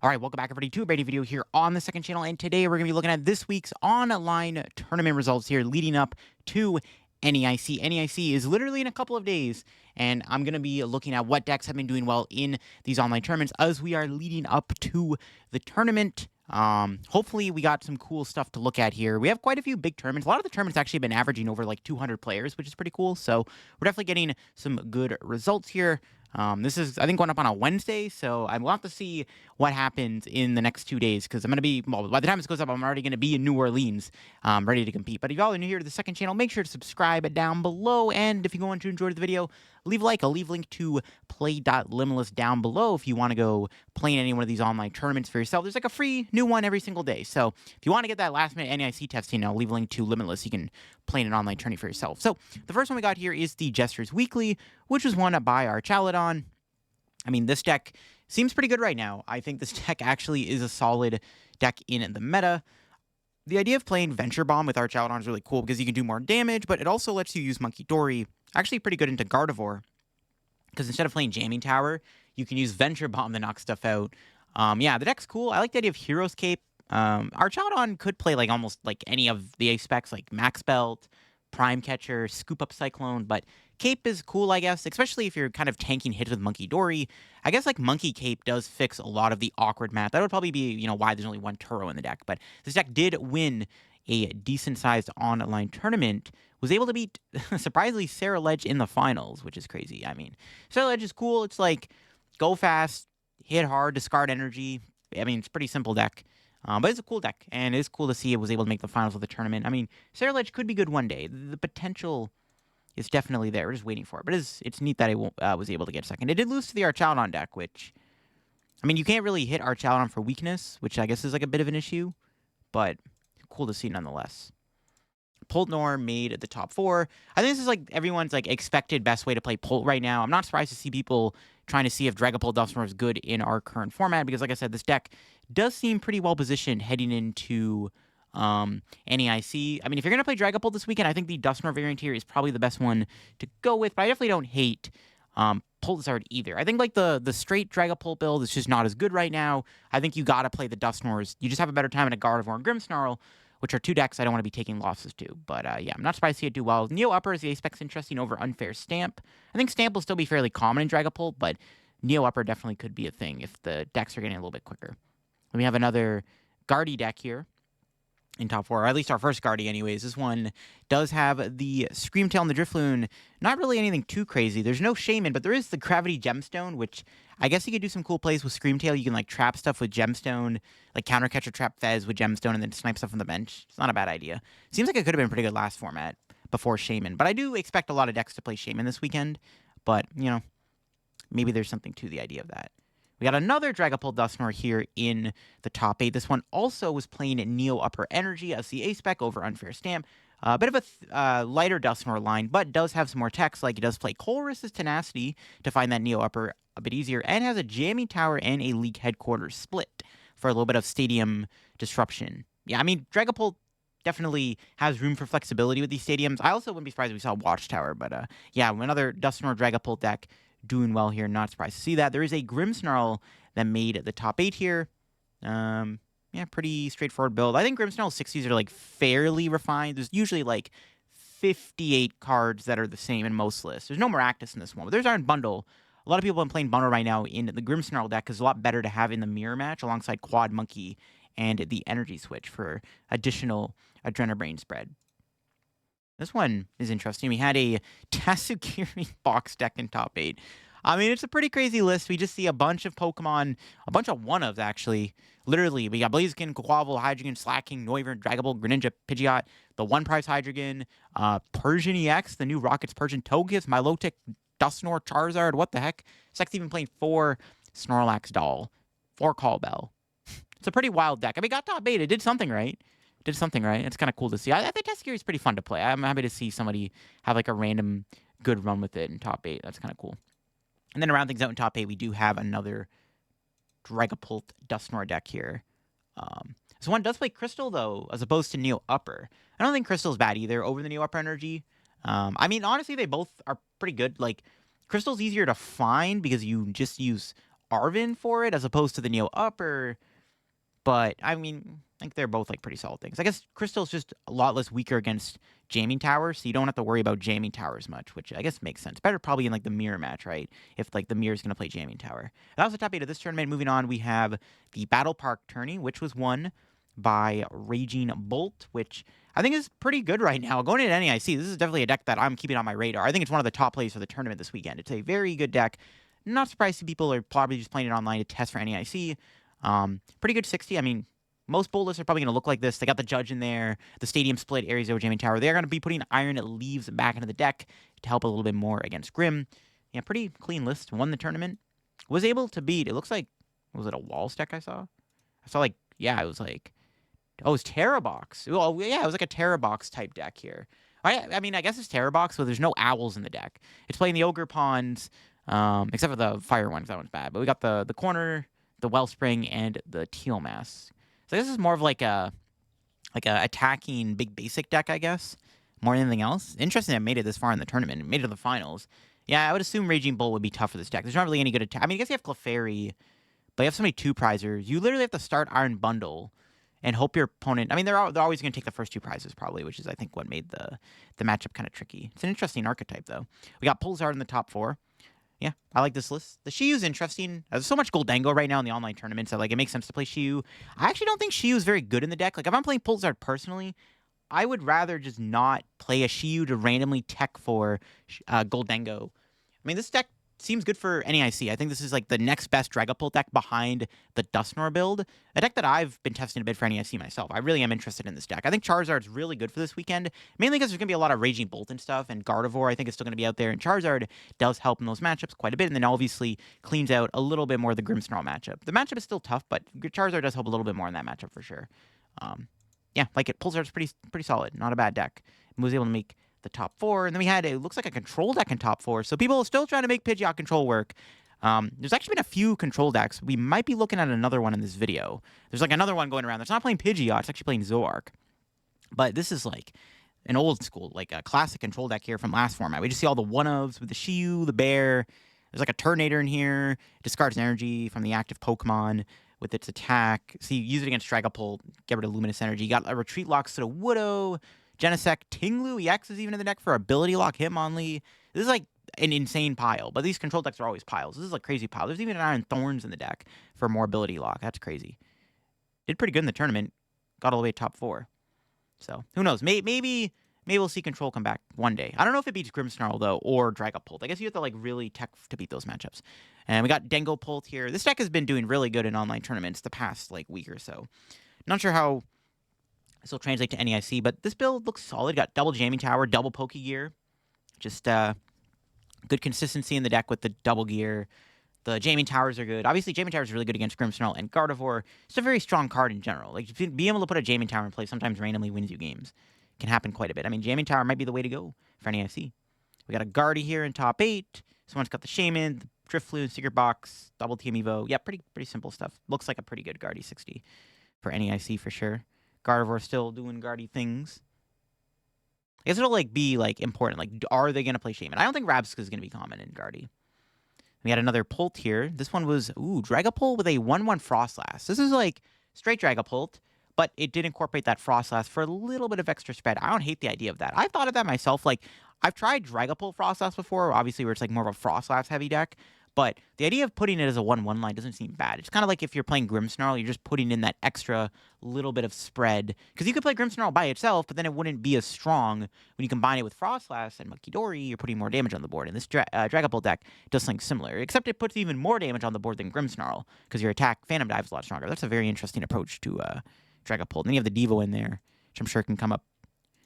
All right, welcome back everybody to a brand new video here on the second channel, and today we're going to be looking at this week's online tournament results here leading up to NAIC. NAIC is literally in a couple of days, and I'm going to be looking at what decks have been doing well in these online tournaments as we are leading up to the tournament. Hopefully we got some cool stuff to look at here. We have quite a few big tournaments. A lot of the tournaments actually have been averaging over like 200 players, which is pretty cool. So we're definitely getting some good results here. This is, I think, going up on a Wednesday, so I will have to see what happens in the next 2 days, because I'm going to be, well, by the time this goes up, I'm already going to be in New Orleans, ready to compete. But if y'all are new here to the second channel, make sure to subscribe down below, and if you go on to enjoy the video, leave a like. I'll leave a link to play.limitless down below if you want to go play in any one of these online tournaments for yourself. There's like a free new one every single day, so if you want to get that last minute NAIC testing, I'll leave a link to Limitless. You can play in an online tourney for yourself. So the first one we got here is the Jester's Weekly, which was won by our Chaladon. I mean, this deck seems pretty good right now. I think this deck actually is a solid deck in the meta. The idea of playing Venture Bomb with Archaladon is really cool because you can do more damage, but it also lets you use Monkey Dory. Actually pretty good into Gardevoir, because instead of playing Jamming Tower, you can use Venture Bomb to knock stuff out. Yeah, the deck's cool. I like the idea of Hero's Cape. Archaladon could play like almost like any of the ace specs, like Max Belt, Prime Catcher, Scoop Up Cyclone, but Cape is cool, I guess, especially if you're kind of tanking hits with Monkey Dory. I guess like Monkey Cape does fix a lot of the awkward math. That would probably be, why there's only one Turo in the deck, but this deck did win a decent-sized online tournament, was able to beat, surprisingly, Sarah Ledge in the finals, which is crazy. I mean, Sarah Ledge is cool. It's like, go fast, hit hard, discard energy. I mean, it's a pretty simple deck. But it's a cool deck, and it's cool to see it was able to make the finals of the tournament. I mean, Sarah Ledge could be good one day. The potential is definitely there. We're just waiting for it. But it's neat that it was able to get second. It did lose to the Archaladon deck, which, I mean, you can't really hit Archaladon for weakness, which I guess is like a bit of an issue, but cool to see nonetheless. Poltnor made the top 4. I think this is like everyone's like expected best way to play Polt right now. I'm not surprised to see people trying to see if Dragapult Dusknoir is good in our current format, because like I said, this deck does seem pretty well positioned heading into NAIC. I mean, if you're going to play Dragapult this weekend, I think the Dusknoir variant here is probably the best one to go with, but I definitely don't hate Poltzard either. I think like the straight Dragapult build is just not as good right now. I think you got to play the Dusknoirs. You just have a better time in a Gardevoir and Grimmsnarl, which are two decks I don't want to be taking losses to. But yeah, I'm not surprised to see it do well. Neo Upper is the aspect's interesting over Unfair Stamp. I think Stamp will still be fairly common in Dragapult, but Neo Upper definitely could be a thing if the decks are getting a little bit quicker. Then we have another Guardy deck here in top 4, or at least our first Guardy anyways. This one does have the Screamtail and the Drifloon. Not really anything too crazy. There's no Shaman, but there is the Gravity Gemstone, which I guess you could do some cool plays with Screamtail. You can like trap stuff with Gemstone, like counter catcher trap Fez with Gemstone, and then snipe stuff from the bench. It's not a bad idea. Seems like it could have been pretty good last format before Shaman, but I do expect a lot of decks to play Shaman this weekend, but, maybe there's something to the idea of that. We got another Dragapult Dusknoir here in the top 8. This one also was playing Neo Upper Energy as the A-Spec over Unfair Stamp. A bit of a lighter Dusknoir line, but does have some more text, like it does play Colress's Tenacity to find that Neo Upper a bit easier, and has a Jamming Tower and a League Headquarters split for a little bit of stadium disruption. Yeah, I mean, Dragapult definitely has room for flexibility with these stadiums. I also wouldn't be surprised if we saw Watchtower, but yeah, another Dusknoir Dragapult deck doing well here. Not surprised to see that. There is a Grimmsnarl that made the top 8 here. Yeah, pretty straightforward build. I think Grimmsnarl 60s are like fairly refined. There's usually like 58 cards that are the same in most lists. There's no Maractus in this one, but there's our bundle. A lot of people have been playing bundle right now in the Grimmsnarl deck because it's a lot better to have in the mirror match alongside Quad Monkey and the Energy Switch for additional Adrenabrain spread. This one is interesting. We had a Tasukiri box deck in top 8. I mean, it's a pretty crazy list. We just see a bunch of Pokemon, a bunch of one-ofs, actually. Literally, we got Blaziken, Quavel, Hydreigon, Slacking, Noivern, Dragapult, Greninja, Pidgeot, the one-price Hydreigon, Persian EX, the new Rockets Persian, Togekiss, Milotic, Dusknoir, Charizard, what the heck? This deck's even playing 4 Snorlax Doll, 4 Call Bell. It's a pretty wild deck. I mean, got top 8. It did something right. It's kind of cool to see. I think Tasukiri is pretty fun to play. I'm happy to see somebody have like a random good run with it in top 8. That's kind of cool. And then to round things out in top 8, we do have another Dragapult Dusknoir deck here. This one does play Crystal, though, as opposed to Neo Upper. I don't think Crystal's bad either over the Neo Upper Energy. I mean, honestly, they both are pretty good. Like, Crystal's easier to find because you just use Arvin for it as opposed to the Neo Upper. But, I mean, I think they're both, like, pretty solid things. I guess Crystal's just a lot less weaker against Jamming Tower, so you don't have to worry about Jamming Tower as much, which I guess makes sense. Better probably in, like, the Mirror match, right? If, like, the Mirror's going to play Jamming Tower. That was the top 8 of this tournament. Moving on, we have the Battle Park tourney, which was won by Raging Bolt, which I think is pretty good right now. Going into NAIC, this is definitely a deck that I'm keeping on my radar. I think it's one of the top plays for the tournament this weekend. It's a very good deck. Not surprised people are probably just playing it online to test for NAIC. Pretty good 60. I mean, most bold lists are probably going to look like this. They got the Judge in there, the Stadium Split, Area Zero, Jamming Tower. They're going to be putting Iron Leaves back into the deck to help a little bit more against Grim. Yeah, pretty clean list. Won the tournament. Was able to beat, it looks like, was it a Walls deck I saw? I saw, like, yeah, it was like, oh, it's Terra Box. Oh, yeah, it was like a Terra Box type deck here. I mean, I guess it's Terra Box, so there's no owls in the deck. It's playing the Ogre Pawns, except for the Fire one, because that one's bad. But we got the Corner, the Wellspring, and the Teal Mass. So this is more of like a attacking big basic deck, I guess, more than anything else. Interesting that it made it this far in the tournament. It made it to the finals. Yeah, I would assume Raging Bull would be tough for this deck. There's not really any good attack. I mean, I guess you have Clefairy, but you have so many 2-prizers. You literally have to start Iron Bundle and hope your opponent... I mean, they're always going to take the first 2 prizes, probably, which is, I think, what made the matchup kind of tricky. It's an interesting archetype, though. We got Pulsar in the top 4. Yeah, I like this list. The Shiu's interesting. There's so much Goldango right now in the online tournaments that, like, it makes sense to play Shiu. I actually don't think Shiu is very good in the deck. Like, if I'm playing Pulsar personally, I would rather just not play a Shiu to randomly tech for Goldango. I mean, this deck seems good for NAIC. I think this is, like, the next best Dragapult deck behind the Dusknoir build. A deck that I've been testing a bit for NAIC myself. I really am interested in this deck. I think Charizard's really good for this weekend, mainly because there's going to be a lot of Raging Bolt and stuff, and Gardevoir I think is still going to be out there, and Charizard does help in those matchups quite a bit, and then obviously cleans out a little bit more of the Grimmsnarl matchup. The matchup is still tough, but Charizard does help a little bit more in that matchup for sure. Yeah, like it. Pulsar's pretty solid. Not a bad deck. And was able to make the top 4, and then we had, it looks like a control deck in top 4, so people are still trying to make Pidgeot control work. There's actually been a few control decks. We might be looking at another one in this video. There's like another one going around that's not playing Pidgeot, it's actually playing Zoroark. But this is like an old school, like a classic control deck here from last format. We just see all the one-ofs with the Shiu, the Bear. There's like a Turtonator in here. It discards energy from the active Pokemon with its attack. See, use it against Dragapult, get rid of Luminous Energy. You got a Retreat Locks to the Widow. Genesect, Tinglu EX is even in the deck for Ability Lock, Hitmonlee. This is like an insane pile, but these control decks are always piles. This is like crazy pile. There's even an Iron Thorns in the deck for more Ability Lock. That's crazy. Did pretty good in the tournament. Got all the way to top 4. So, who knows? Maybe we'll see control come back one day. I don't know if it beats Grimmsnarl, though, or Dragapult. I guess you have to like really tech to beat those matchups. And we got Dengopult here. This deck has been doing really good in online tournaments the past like week or so. Not sure how this will translate to NAIC, but this build looks solid. Got double Jamming Tower, double Pokegear. Just good consistency in the deck with the double gear. The Jamming Towers are good. Obviously, Jamming Tower is really good against Grimmsnarl and Gardevoir. It's a very strong card in general. Like, being able to put a Jamming Tower in play sometimes randomly wins you games. It can happen quite a bit. I mean, Jamming Tower might be the way to go for NAIC. We got a Guardy here in top 8. Someone's got the Shaman, the Drifloon, Secret Box, double Team Evo. Yeah, pretty simple stuff. Looks like a pretty good Guardy 60 for NAIC for sure. Gardevoir still doing Guardy things. I guess it'll like be like important. Like, are they gonna play Shaman? I don't think Rabsca is gonna be common in Guardy. We had another Pult here. This one was Dragapult with a 1/1 Frostlass. This is like straight Dragapult, but it did incorporate that Frostlass for a little bit of extra spread. I don't hate the idea of that. I've thought of that myself. Like, I've tried Dragapult Frostlass before, obviously where it's like more of a Frostlass heavy deck. But the idea of putting it as a 1/1 line doesn't seem bad. It's kind of like if you're playing Grimmsnarl, you're just putting in that extra little bit of spread. Because you could play Grimmsnarl by itself, but then it wouldn't be as strong when you combine it with Frostlass and Munkidori. You're putting more damage on the board. And this Dragapult deck does something similar, except it puts even more damage on the board than Grimmsnarl because your attack Phantom Dive is a lot stronger. That's a very interesting approach to Dragapult. Then you have the Devo in there, which I'm sure can come up.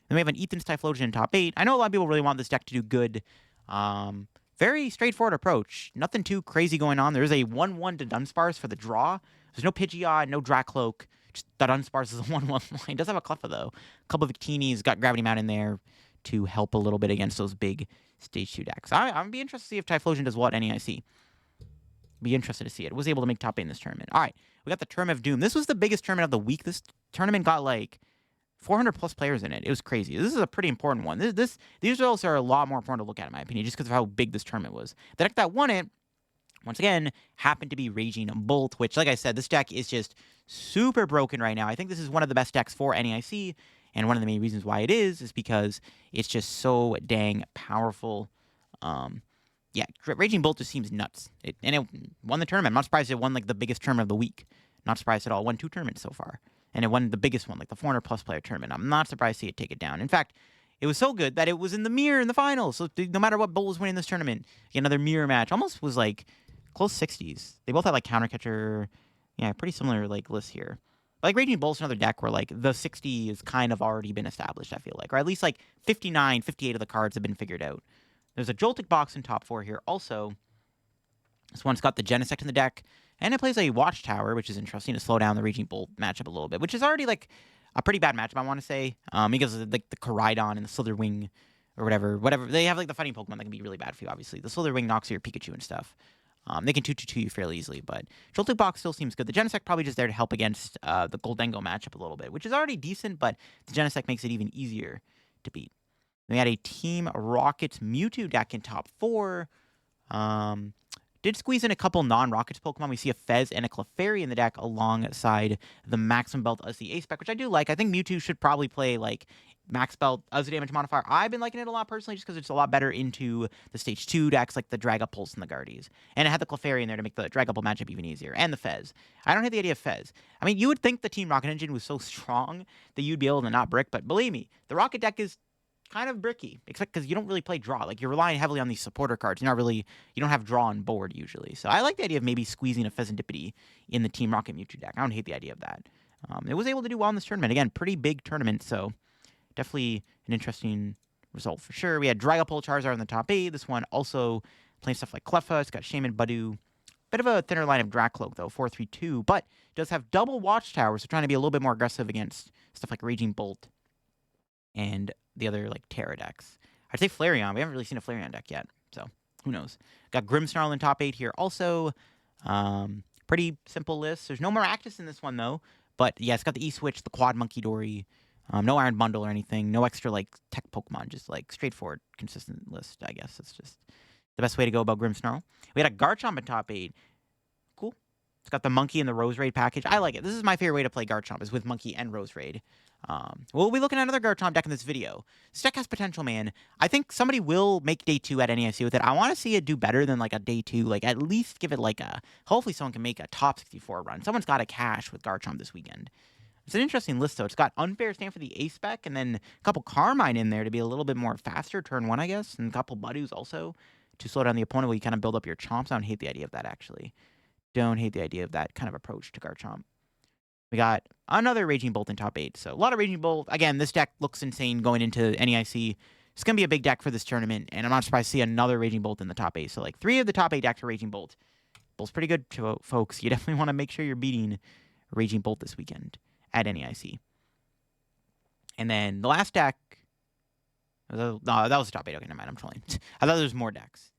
Then we have an Ethan's Typhlosion in top 8. I know a lot of people really want this deck to do good. Very straightforward approach. Nothing too crazy going on. There's a 1/1 to Dunsparce for the draw. There's no Pidgeot, no Dracloak. Just the Dunsparce is a 1/1 line. It does have a Cleffa, though. A couple of Victinis, got Gravity Mount in there to help a little bit against those big Stage 2 decks. I'm be interested to see if Typhlosion does what NAIC. Be interested to see it. It was able to make top 8 in this tournament. All right, we got the Tournament of Doom. This was the biggest tournament of the week. This tournament got like 400 plus players in it. It was crazy. This is a pretty important one. These results are a lot more important to look at, in my opinion, just because of how big this tournament was. The deck that won it once again, happened to be Raging Bolt, which, like I said, this deck is just super broken right now. I think this is one of the best decks for NAIC, and one of the main reasons why it is because it's just so dang powerful. Yeah, Raging Bolt just seems nuts. It won the tournament. I'm not surprised it won, like, the biggest tournament of the week. Not surprised at all. It won 2 tournaments so far. And it won the biggest one, like the 400-plus player tournament. I'm not surprised to see it take it down. In fact, it was so good that it was in the mirror in the finals. So no matter what Bolt was winning this tournament, another mirror match. Almost was, like, close 60s. They both had, like, counter catcher. Yeah, pretty similar, like, list here. But, like, Raging Bolt's another deck where, like, the 60 has kind of already been established, I feel like. Or at least, like, 59, 58 of the cards have been figured out. There's a Joltik box in top 4 here. Also, this one's got the Genesect in the deck. And it plays a Watchtower, which is interesting to slow down the Raging Bolt matchup a little bit, which is already, like, a pretty bad matchup, I want to say, because of, like, the Koraidon and the Slitherwing or whatever. They have, like, the fighting Pokemon that can be really bad for you, obviously. The Slitherwing knocks your Pikachu and stuff. They can 2-2-2 you fairly easily, but Joltik box still seems good. The Genesect probably just there to help against the Goldengo matchup a little bit, which is already decent, but the Genesect makes it even easier to beat. We had a Team Rockets Mewtwo deck in top 4. Did squeeze in a couple non-Rockets Pokemon. We see a Fez and a Clefairy in the deck alongside the Maximum Belt as the A-Spec, which I do like. I think Mewtwo should probably play, like, Max Belt as a damage modifier. I've been liking it a lot personally just because it's a lot better into the Stage 2 decks like the Dragapulse and the Guardies. And it had the Clefairy in there to make the Dragapult matchup even easier. And the Fez. I don't hate the idea of Fez. I mean, you would think the Team Rocket engine was so strong that you'd be able to not brick, but believe me, the Rocket deck is kind of bricky, except because you don't really play draw. Like, you're relying heavily on these supporter cards. You don't have draw on board usually. So I like the idea of maybe squeezing a Pheasantipity in the Team Rocket Mewtwo deck. I don't hate the idea of that. It was able to do well in this tournament. Again, pretty big tournament, so definitely an interesting result for sure. We had Dragapult Charizard in the top 8. This one also playing stuff like Cleffa. It's got Shaman, Budew. Bit of a thinner line of Dracloak, though, 4-3-2, but it does have double Watchtower, so trying to be a little bit more aggressive against stuff like Raging Bolt and the other, like, Terra decks. I'd say Flareon. We haven't really seen a Flareon deck yet, so who knows. Got Grimmsnarl in top 8 here also. Pretty simple list. There's no Maractus in this one, though. But, yeah, it's got the E-Switch, the Quad Monkey Dory. No Iron Bundle or anything. No extra, like, tech Pokemon. Just, like, straightforward, consistent list, I guess. It's just the best way to go about Grimmsnarl. We had a Garchomp in top 8. Cool. It's got the Monkey and the Rose Raid package. I like it. This is my favorite way to play Garchomp, is with Monkey and Rose Raid. We'll be looking at another Garchomp deck in this video. This deck has potential, man. I think somebody will make day 2 at NAIC with it. I want to see it do better than, like, a day 2. Like, at least give it, like, a... Hopefully someone can make a top 64 run. Someone's got a cash with Garchomp this weekend. It's an interesting list, though. It's got Unfair stand for the A-Spec, and then a couple Carmine in there to be a little bit more faster, turn 1, I guess, and a couple Budews also to slow down the opponent while you kind of build up your Chomps. I don't hate the idea of that, actually. Don't hate the idea of that kind of approach to Garchomp. We got another Raging Bolt in top 8. So a lot of Raging Bolt. Again, this deck looks insane going into NAIC. It's going to be a big deck for this tournament, and I'm not surprised to see another Raging Bolt in the top 8. So, like, 3 of the top 8 decks are Raging Bolt. Bolt's pretty good, folks. You definitely want to make sure you're beating Raging Bolt this weekend at NAIC. And then the last deck... No, that was the top 8. Okay, never mind. I'm trolling. I thought there was more decks.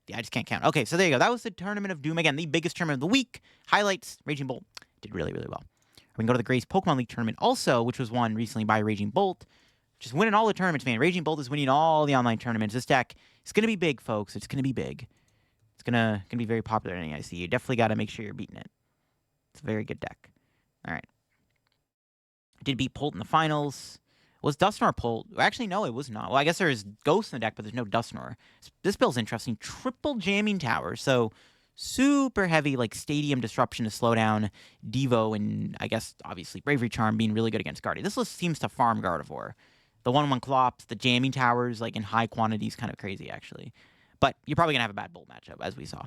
Yeah, I just can't count. Okay, so there you go. That was the Tournament of Doom. Again, the biggest tournament of the week. Highlights, Raging Bolt did really, really well. We can go to the Grace Pokemon League tournament also, which was won recently by Raging Bolt. Just winning all the tournaments, man. Raging Bolt is winning all the online tournaments. This deck is going to be big, folks. It's going to be big. It's going to be very popular in NAIC. You definitely got to make sure you're beating it. It's a very good deck. All right. Did beat Polt in the finals. Was Dusknoir Polt? Actually, no, it was not. Well, I guess there's Ghost in the deck, but there's no Dusknoir. This build's interesting. Triple Jamming Tower. So, super heavy, like, Stadium Disruption to slow down Devo, and I guess, obviously, Bravery Charm being really good against Guardy. This list seems to farm Gardevoir. The 1-1 Clops, the Jamming Towers, like, in high quantities, kind of crazy, actually. But you're probably going to have a bad Bolt matchup, as we saw.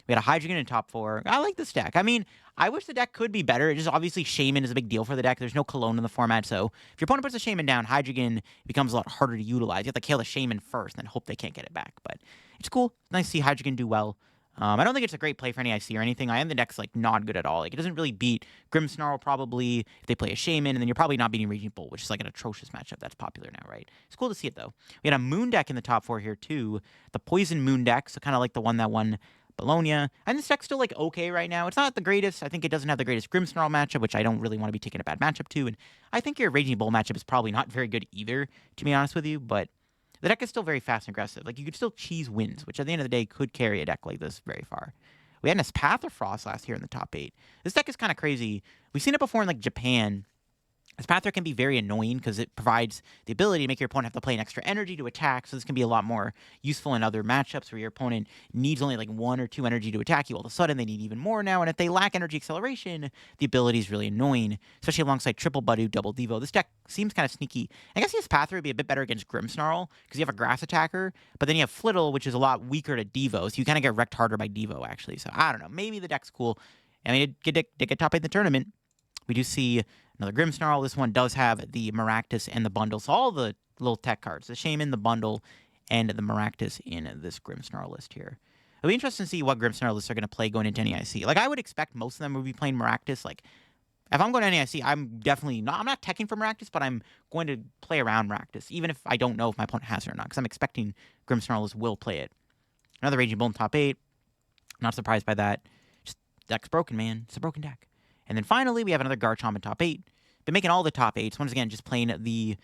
We had a Hydreigon in top 4. I like this deck. I mean, I wish the deck could be better. It just obviously Shaman is a big deal for the deck. There's no Cologne in the format, so if your opponent puts a Shaman down, Hydreigon becomes a lot harder to utilize. You have to kill the Shaman first and then hope they can't get it back. But it's cool. Nice to see Hydreigon do well. I don't think it's a great play for NAIC or anything. I am the deck's, like, not good at all. Like, it doesn't really beat Grimmsnarl, probably, if they play a Shaman, and then you're probably not beating Raging Bolt, which is, like, an atrocious matchup that's popular now, right? It's cool to see it, though. We had a Moon deck in the top 4 here, too. The Poison Moon deck, so kind of like the one that won Bologna. And this deck's still, like, okay right now. It's not the greatest. I think it doesn't have the greatest Grimmsnarl matchup, which I don't really want to be taking a bad matchup to. And I think your Raging Bolt matchup is probably not very good either, to be honest with you. But the deck is still very fast and aggressive. Like, you could still cheese wins, which at the end of the day could carry a deck like this very far. We had Path of Frost last year in the top 8. This deck is kind of crazy. We've seen it before in, like, Japan. Pathra can be very annoying because it provides the ability to make your opponent have to play an extra energy to attack, so this can be a lot more useful in other matchups where your opponent needs only like 1 or 2 energy to attack you. All of a sudden, they need even more now, and if they lack energy acceleration, the ability is really annoying, especially alongside Triple Badu, Double Devo. This deck seems kind of sneaky. I guess Pathra would be a bit better against Grimmsnarl because you have a Grass attacker, but then you have Flittle, which is a lot weaker to Devo, so you kind of get wrecked harder by Devo, actually. So I don't know. Maybe the deck's cool. I mean, it did get top 8 in the tournament. We do see another Grimmsnarl. This one does have the Maractus and the bundle. So all the little tech cards, the Shaman, the bundle, and the Maractus in this Grimmsnarl list here. It'll be interesting to see what Grimmsnarl lists are going to play going into NAIC. Like, I would expect most of them would be playing Maractus. Like, if I'm going to NAIC, I'm definitely not, I'm not teching for Maractus, but I'm going to play around Maractus, even if I don't know if my opponent has it or not, because I'm expecting Grimmsnarl lists will play it. Another Raging Bull in top 8. Not surprised by that. Just, deck's broken, man. It's a broken deck. And then finally, we have another Garchomp in top 8. Been making all the top 8s. Once again, just playing the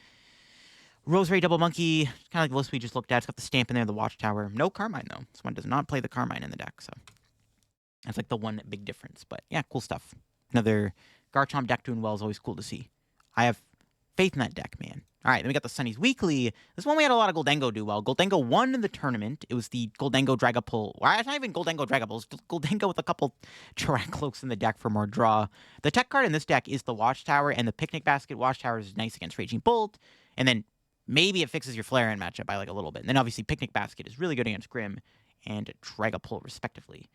Rosemary Double Monkey. Kind of like the list we just looked at. It's got the stamp in there, the Watchtower. No Carmine, though. This one does not play the Carmine in the deck, so that's like the one big difference. But yeah, cool stuff. Another Garchomp deck doing well is always cool to see. I have faith in that deck, man. All right, then we got the Sunny's Weekly. This one we had a lot of Goldengo do well. Goldengo won in the tournament. It was the Goldengo Dragapult. Well, it's not even Goldengo Dragapult. It's Goldengo with a couple Terracloaks in the deck for more draw. The tech card in this deck is the Watchtower, and the Picnic Basket. Watchtower is nice against Raging Bolt, and then maybe it fixes your Flareon matchup by like a little bit. And then obviously Picnic Basket is really good against Grimm and Dragapult, respectively.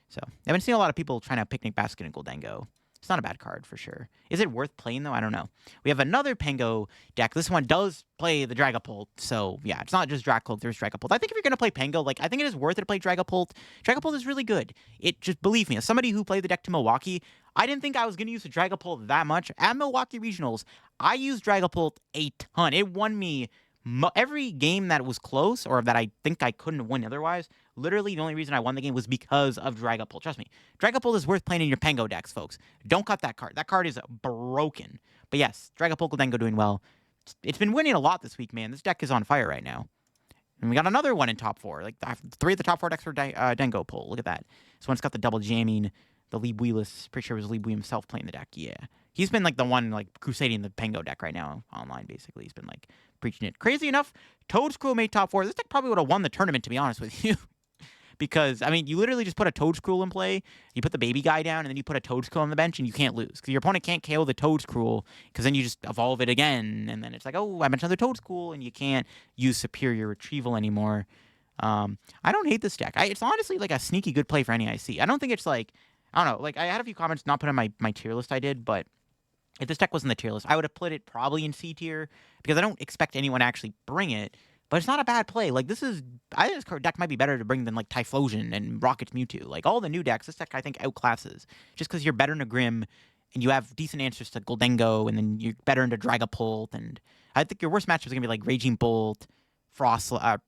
So I've been seeing a lot of people trying to Picnic Basket and Goldengo. It's not a bad card for sure. Is it worth playing, though? I don't know. We have another Pango deck. This one does play the Dragapult. So, yeah, it's not just Dracloak. There's Dragapult. I think if you're going to play Pango, like, I think it is worth it to play Dragapult. Dragapult is really good. It just, believe me, as somebody who played the deck to Milwaukee, I didn't think I was going to use the Dragapult that much. At Milwaukee Regionals, I used Dragapult a ton. It won me every game that was close or that I think I couldn't win otherwise. Literally, the only reason I won the game was because of Dragapult. Trust me. Dragapult is worth playing in your Pango decks, folks. Don't cut that card. That card is broken. But yes, Dragapult Goldengo doing well. It's been winning a lot this week, man. This deck is on fire right now. And we got another one in top 4. Like, 3 of the top 4 decks for Dengo Pull. Look at that. This one's got the double jamming. The Lee Wheelis. Pretty sure it was Lee Wee himself playing the deck. Yeah. He's been, like, the one, like, crusading the Pango deck right now online, basically. He's been, like, preaching it. Crazy enough, Toadscruel made top 4. This deck probably would have won the tournament, to be honest with you. Because, I mean, you literally just put a Toadscruel in play, you put the baby guy down, and then you put a Toadscruel on the bench, and you can't lose. Because your opponent can't KO the Toadscruel, because then you just evolve it again, and then it's like, oh, I mentioned another Toadscruel, and you can't use Superior Retrieval anymore. I don't hate this deck. It's honestly, like, a sneaky good play for NAIC. I don't think it's, like, I don't know. Like, I had a few comments not put on my tier list I did, but if this deck was in the tier list, I would have put it probably in C tier, because I don't expect anyone to actually bring it. But it's not a bad play. Like, this is... I think this deck might be better to bring than, like, Typhlosion and Rocket's Mewtwo. Like, all the new decks, this deck, I think, outclasses. Just because you're better into Grimm, and you have decent answers to Goldengo, and then you're better into Dragapult, and I think your worst matchup is going to be, like, Raging Bolt, Flareon.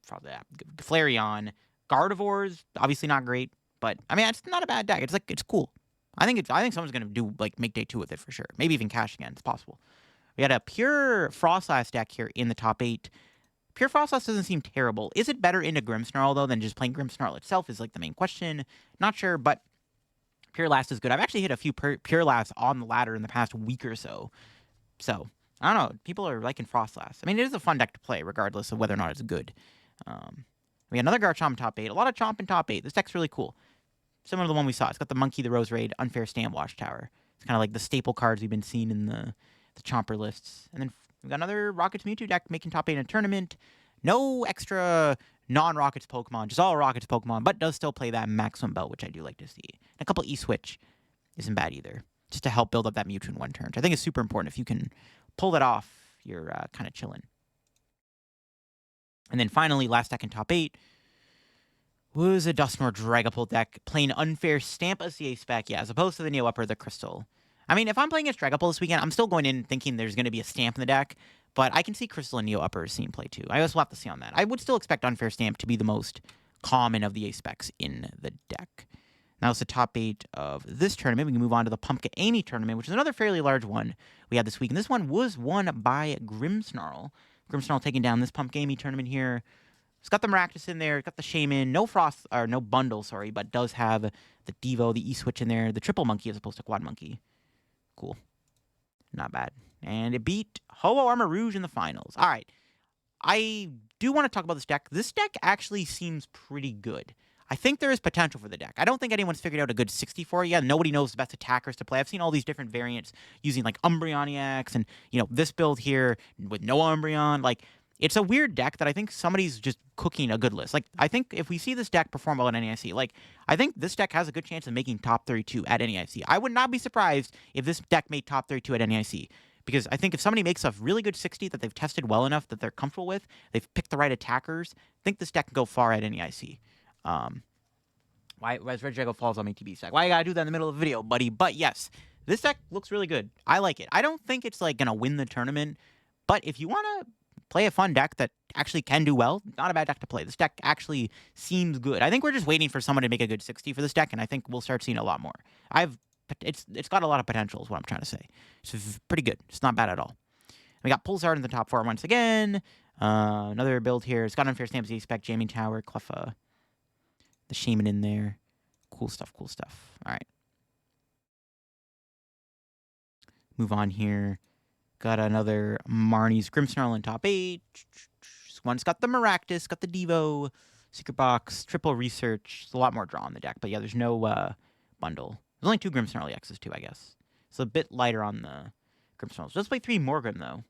Gardevoir's obviously not great, but, I mean, it's not a bad deck. It's, like, it's cool. I think someone's going to do, like, make day 2 with it for sure. Maybe even cash again. It's possible. We had a pure Frostlass deck here in the top 8. Pure Frostlass doesn't seem terrible. Is it better into Grimmsnarl, though, than just playing Grimmsnarl itself is, like, the main question. Not sure, but Pure Last is good. I've actually hit a few Pure Last on the ladder in the past week or so. So, I don't know. People are liking Frostlass. I mean, it is a fun deck to play, regardless of whether or not it's good. We got another Garchomp in top 8. A lot of Chomp in top 8. This deck's really cool. Similar to the one we saw. It's got the Monkey, the Rose Raid, Unfair Stand, Watchtower. It's kind of like the staple cards we've been seeing in the Chomper lists. And then we got another Rockets Mewtwo deck making top 8 in a tournament. No extra non-Rockets Pokemon, just all Rockets Pokemon, but does still play that Maximum Belt, which I do like to see. And a couple E-Switch isn't bad either, just to help build up that Mewtwo in one turn, which I think is super important. If you can pull that off, you're kind of chilling. And then finally, last deck in top 8 was a Dusknoir Dragapult deck playing Unfair Stamp as the Ace-Spec, yeah, as opposed to the Neo Upper, the Crystal. I mean, if I'm playing against Dragapult this weekend, I'm still going in thinking there's going to be a Stamp in the deck, but I can see Crystal and Neo Upper seeing play too. I also have to see on that. I would still expect Unfair Stamp to be the most common of the Ace-Specs in the deck. Now it's the top 8 of this tournament. We can move on to the Pumpkin Amy tournament, which is another fairly large one we had this week. And this one was won by Grimmsnarl. Grimmsnarl taking down this Pump Gamey tournament here. It's got the Maractus in there. It's got the Shaman. No Frost, or no bundle, sorry, but does have the Devo, the E-Switch in there. The Triple Monkey as opposed to Quad Monkey. Cool. Not bad. And it beat Ho-Oh Armor Rouge in the finals. All right. I do want to talk about this deck. This deck actually seems pretty good. I think there is potential for the deck. I don't think anyone's figured out a good 60 for it yet. Nobody knows the best attackers to play. I've seen all these different variants using like Umbreoniacs and, you know, this build here with no Umbreon. Like, it's a weird deck that I think somebody's just cooking a good list. Like, I think if we see this deck perform well at NAIC, like, I think this deck has a good chance of making top 32 at NAIC. I would not be surprised if this deck made top 32 at NAIC. Because I think if somebody makes a really good 60 that they've tested well enough that they're comfortable with, they've picked the right attackers, I think this deck can go far at NAIC. Why is Red Drago Falls on my TB stack? Why you gotta do that in the middle of the video, buddy? But yes, this deck looks really good. I like it. I don't think it's like gonna win the tournament, but if you wanna play a fun deck that actually can do well, not a bad deck to play. This deck actually seems good. I think we're just waiting for someone to make a good 60 for this deck, and I think we'll start seeing a lot more. It's got a lot of potential is what I'm trying to say. It's pretty good. It's not bad at all. We got Pulsar in the top 4 once again. Another build here. It's got Unfair Stamps, Z-Spec, Jamming Tower, Cleffa, the Shaman in there. Cool stuff, cool stuff. All right. Move on here. Got another Marnie's Grimmsnarl in top 8. This one's got the Maractus, got the Devo, Secret Box, Triple Research. There's a lot more draw in the deck, but yeah, there's no bundle. There's only 2 Grimmsnarl EXs too, I guess. It's a bit lighter on the Grimmsnarls. Just play 3 Morgrim, though.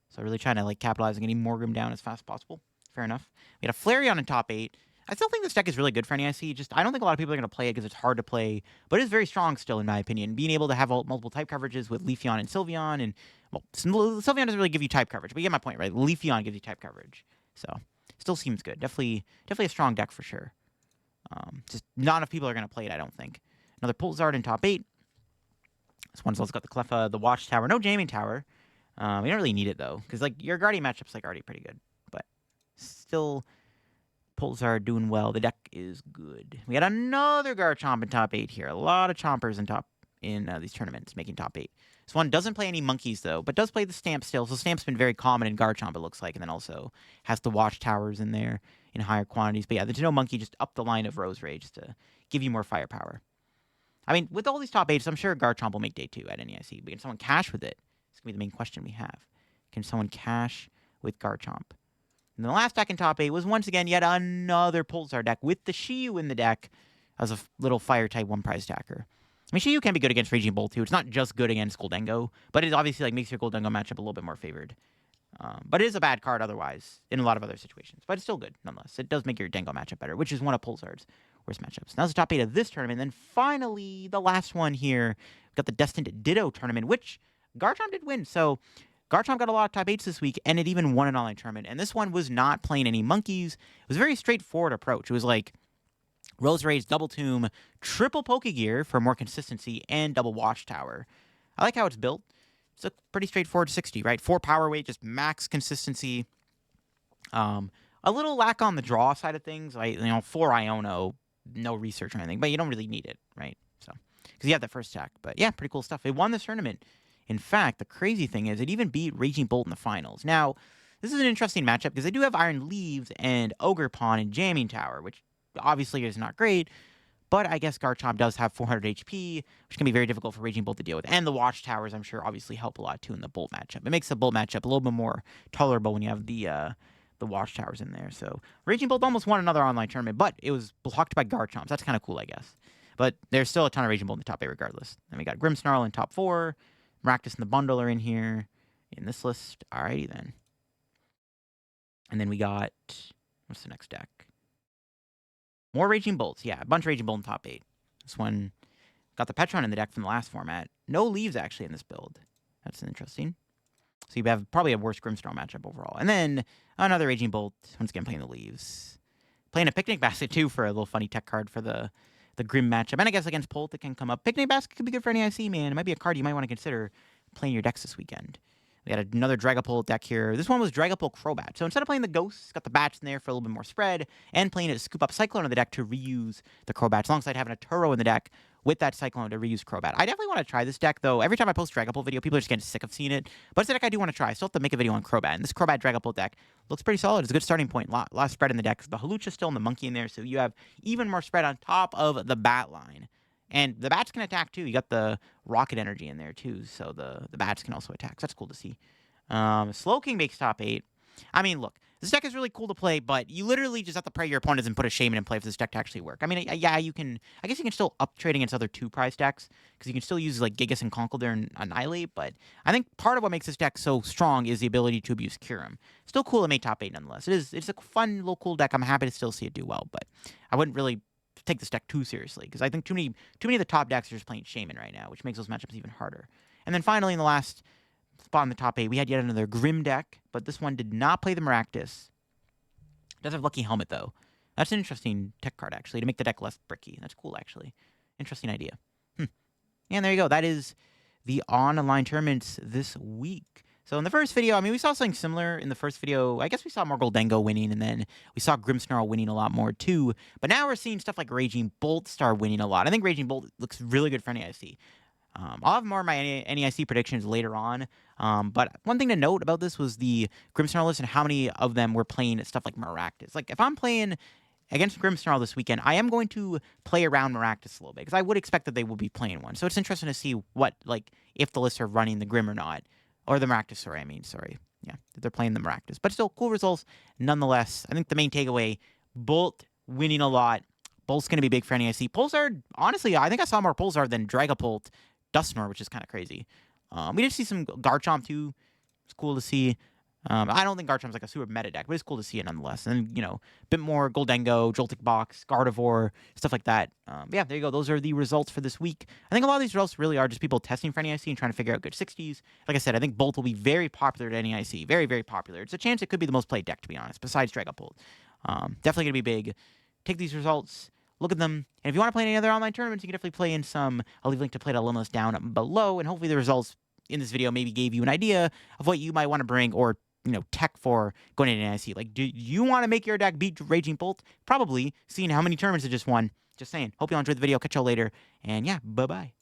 So really trying to like capitalize on getting Morgrim down as fast as possible. Fair enough. We got a Flareon in top 8. I still think this deck is really good for NAIC. Just I don't think a lot of people are going to play it because it's hard to play. But it is very strong still, in my opinion. Being able to have multiple type coverages with Leafeon and Sylveon. And, well, Sylveon doesn't really give you type coverage. But you get my point, right? Leafeon gives you type coverage. So, still seems good. Definitely a strong deck for sure. Just not enough people are going to play it, I don't think. Another Pulsar in top 8. This one's also got the Cleffa, the Watchtower. No Jamming Tower. We don't really need it, though. Because, like, your Guardian matchup's, like, already pretty good. But still, Pulsar doing well. The deck is good. We got another Garchomp in top 8 here. A lot of Chompers in these tournaments making top 8. This one doesn't play any monkeys, though, but does play the Stamp still. So Stamp's been very common in Garchomp, it looks like. And then also has the Watchtowers in there in higher quantities. But yeah, there's no monkey, just up the line of Rose Rage to give you more firepower. I mean, with all these top 8s, I'm sure Garchomp will make day 2 at NAIC. But can someone cash with it? It's going to be the main question we have. Can someone cash with Garchomp? And the last deck in top 8 was once again yet another Pulsar deck with the Shiyu in the deck as a little Fire-type 1-prize stacker. I mean, Shiyu can be good against Raging Bolt, too. It's not just good against Goldengo, but it obviously like makes your Goldengo matchup a little bit more favored. But it is a bad card otherwise in a lot of other situations. But it's still good, nonetheless. It does make your Dengo matchup better, which is one of Pulsar's worst matchups. Now, that's the top 8 of this tournament. Then finally, the last one here. We've got the Destined Ditto tournament, which Garchomp did win. So Garchomp got a lot of top 8s this week, and it even won an online tournament. And this one was not playing any monkeys. It was a very straightforward approach. It was like Rose Rage, Double Tomb, Triple Pokegear for more consistency, and Double Watchtower. I like how it's built. It's a pretty straightforward 60, right? 4 power weight, just max consistency. A little lack on the draw side of things. Like, 4 Iono, no research or anything, but you don't really need it, right? So, because you have that first attack. But yeah, pretty cool stuff. It won this tournament. In fact, the crazy thing is it even beat Raging Bolt in the finals. Now, this is an interesting matchup because they do have Iron Leaves and Ogre Pawn and Jamming Tower, which obviously is not great, but I guess Garchomp does have 400 HP, which can be very difficult for Raging Bolt to deal with. And the Watchtowers, I'm sure, obviously help a lot, too, in the Bolt matchup. It makes the Bolt matchup a little bit more tolerable when you have the Watchtowers in there. So Raging Bolt almost won another online tournament, but it was blocked by Garchomp. So that's kind of cool, I guess. But there's still a ton of Raging Bolt in the top 8 regardless. Then we got Grimmsnarl in top 4. Maractus and the Bundle are in here in this list. Alrighty, then. And then we got... what's the next deck? More Raging Bolts. Yeah, a bunch of Raging Bolt in top 8. This one got the Petron in the deck from the last format. No Leaves, actually, in this build. That's interesting. So you have probably a worse Grimmsnarl matchup overall. And then another Raging Bolt. Once again, playing the Leaves. Playing a Picnic Basket, too, for a little funny tech card for the Grim matchup. And I guess against Polt, it can come up. Picnic Basket could be good for NAIC, man. It might be a card you might want to consider playing your decks this weekend. We had another Dragapult deck here. This one was Dragapult Crobat. So instead of playing the Ghosts, got the Bats in there for a little bit more spread, and playing a Scoop Up Cyclone in the deck to reuse the Crobats, alongside having a Turo in the deck with that Cyclone to reuse Crobat. I definitely want to try this deck, though. Every time I post Dragapult video, people are just getting sick of seeing it. But it's a deck I do want to try. I still have to make a video on Crobat. And this Crobat Dragapult deck looks pretty solid. It's a good starting point. Lot of spread in the deck. The Halucha still and the Monkey in there, so you have even more spread on top of the Bat line. And the Bats can attack, too. You got the Rocket Energy in there, too, so the Bats can also attack. So that's cool to see. Slowking makes top 8. I mean, look, this deck is really cool to play, but you literally just have to pray your opponent doesn't put a Shaman in play for this deck to actually work. I mean, yeah, you can. I guess you can still up trade against other 2-prize decks, because you can still use, like, Gigas and Conkeldurr and Annihilate, but I think part of what makes this deck so strong is the ability to abuse Kyurem. Still cool it made top 8 nonetheless. It's a fun, little cool deck. I'm happy to still see it do well, but I wouldn't really take this deck too seriously, because I think too many of the top decks are just playing Shaman right now, which makes those matchups even harder. And then finally, in the last spot in the top 8, we had yet another Grim deck, but this one did not play the Maractus. It does have Lucky Helmet, though. That's an interesting tech card, actually, to make the deck less bricky. That's cool, actually. Interesting idea. And there you go. That is the online tournaments this week. So in the first video, I mean, we saw something similar in the first video. I guess we saw more Goldengo winning, and then we saw Grimmsnarl winning a lot more, too. But now we're seeing stuff like Raging Bolt start winning a lot. I think Raging Bolt looks really good for NAIC. I'll have more of my NAIC predictions later on. But one thing to note about this was the Grimmsnarl list and how many of them were playing stuff like Maractus. Like, if I'm playing against Grimmsnarl this weekend, I am going to play around Maractus a little bit, because I would expect that they will be playing one. So it's interesting to see what, like, if the lists are running the Grim or not. Or the Maractus, sorry. Yeah, they're playing the Maractus. But still, cool results nonetheless. I think the main takeaway, Bolt winning a lot. Bolt's going to be big for NAIC. Pulsar, honestly, I think I saw more Pulsar than Dragapult Dusknoir, which is kind of crazy. We did see some Garchomp, too. It's cool to see. I don't think Garchomp's like a super meta deck, but it's cool to see it nonetheless. And, you know, a bit more Goldengo, Joltik Box, Gardevoir, stuff like that. But yeah, there you go. Those are the results for this week. I think a lot of these results really are just people testing for NAIC and trying to figure out good 60s. Like I said, I think Bolt will be very popular at NAIC. Very, very popular. It's a chance it could be the most played deck, to be honest, besides Dragapult. Definitely going to be big. Take these results, look at them, and if you want to play any other online tournaments, you can definitely play in some. I'll leave a link to play Dilemmas down below, and hopefully the results in this video maybe gave you an idea of what you might want to bring, or tech for going into NAIC. Like, do you want to make your deck beat Raging Bolt? Probably, seeing how many tournaments it just won. Just saying. Hope you all enjoyed the video. Catch y'all later. And yeah, bye-bye.